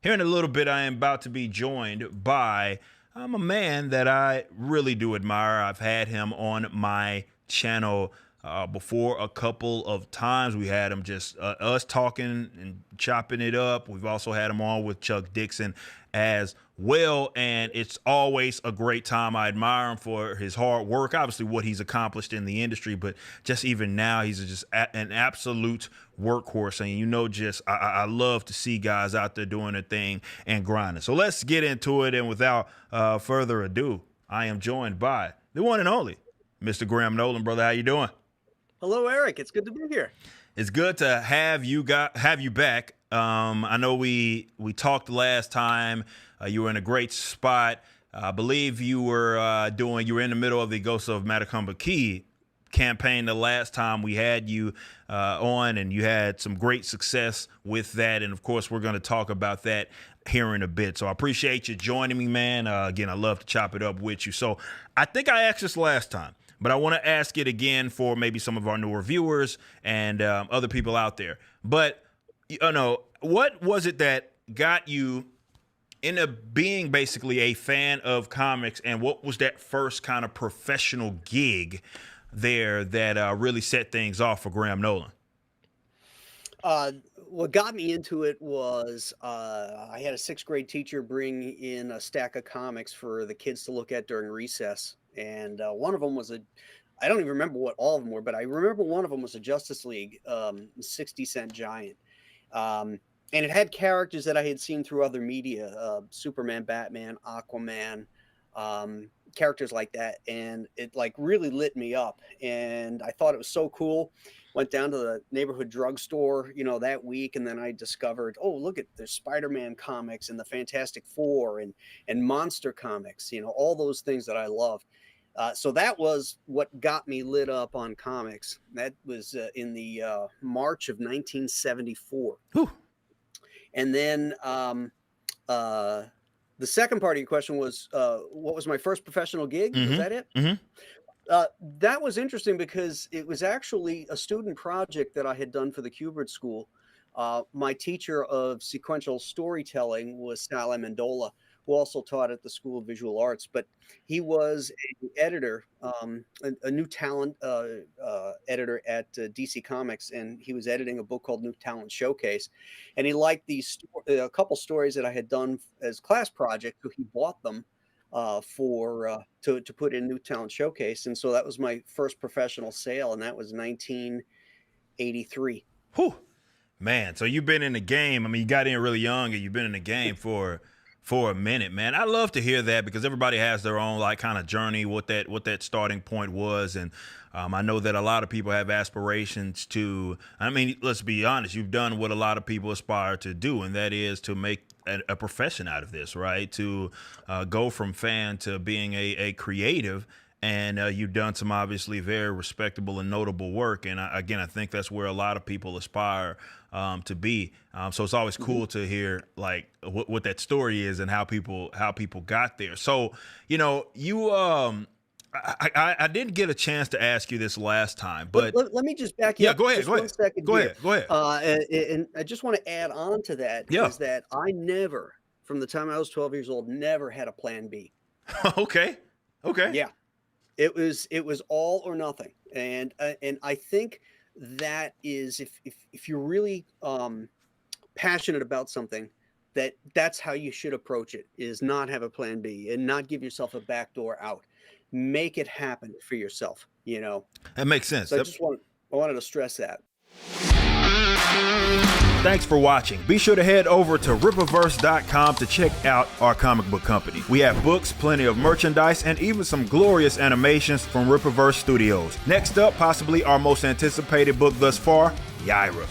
Here in a little bit, I am about to be joined by a man that I really do admire. I've had him on my channel before a couple of times. We had him just us talking and chopping it up. We've also had him on with Chuck Dixon as well, and it's always a great time. I admire him for his hard work, obviously what he's accomplished in the industry, but just even now, he's just an absolute workhorse. And just I love to see guys out there doing their thing and grinding. So let's get into it, and without further ado, I am joined by the one and only Mr. Graham Nolan. Brother, how you doing? Hello, Eric. It's good to be here. It's good to have you back. I know we talked last time. You were in a great spot. I believe you were in the middle of the Ghosts of Matacumba Key campaign the last time we had you on, and you had some great success with that. And of course, we're going to talk about that here in a bit. So I appreciate you joining me, man. Again, I love to chop it up with you. So I think I asked this last time, but I want to ask it again for maybe some of our newer viewers and other people out there. But, what was it that got you into being basically a fan of comics, and what was that first kind of professional gig there that really set things off for Graham Nolan? What got me into it was I had a sixth grade teacher bring in a stack of comics for the kids to look at during recess. And one of them was I don't even remember what all of them were, but I remember one of them was a Justice League 60-cent giant. And it had characters that I had seen through other media, Superman, Batman, Aquaman, characters like that. And it really lit me up. And I thought it was so cool. Went down to the neighborhood drugstore, that week. And then I discovered, oh, look at the Spider-Man comics and the Fantastic Four and monster comics, all those things that I love. So that was what got me lit up on comics. That was in the March of 1974. Whew. And then the second part of your question was, what was my first professional gig? Mm-hmm. Was that it? Mm-hmm. That was interesting because it was actually a student project that I had done for the Kubert School. My teacher of sequential storytelling was Sal Amendola, who also taught at the School of Visual Arts, but he was an editor, a new talent editor at DC Comics, and he was editing a book called New Talent Showcase, and he liked a couple stories that I had done as class projects, so he bought them to put in New Talent Showcase, and so that was my first professional sale, and that was 1983. Whew. Man, so you've been in the game. I mean, you got in really young, and you've been in the game for a minute, man. I love to hear that because everybody has their own kind of journey, what that starting point was. And I know that a lot of people have aspirations to, let's be honest, you've done what a lot of people aspire to do, and that is to make a profession out of this, right? To go from fan to being a creative. And you've done some obviously very respectable and notable work. And I think that's where a lot of people aspire to be. So it's always cool to hear what that story is and how people got there. So, I didn't get a chance to ask you this last time, but let me just back you up. Go ahead. Just go 1 ahead. second Go here. ahead. And I just want to add on to that is that I never, from the time I was 12 years old, never had a plan B. Okay. Yeah. It was all or nothing, and I think that is if you're really passionate about something, that's how you should approach it, is not have a plan B and not give yourself a backdoor out. Make it happen for yourself. That makes sense. So I wanted to stress that. Thanks for watching. Be sure to head over to rippaverse.com to check out our comic book company. We have books, plenty of merchandise, and even some glorious animations from Rippaverse Studios. Next up, possibly our most anticipated book thus far, Yaira.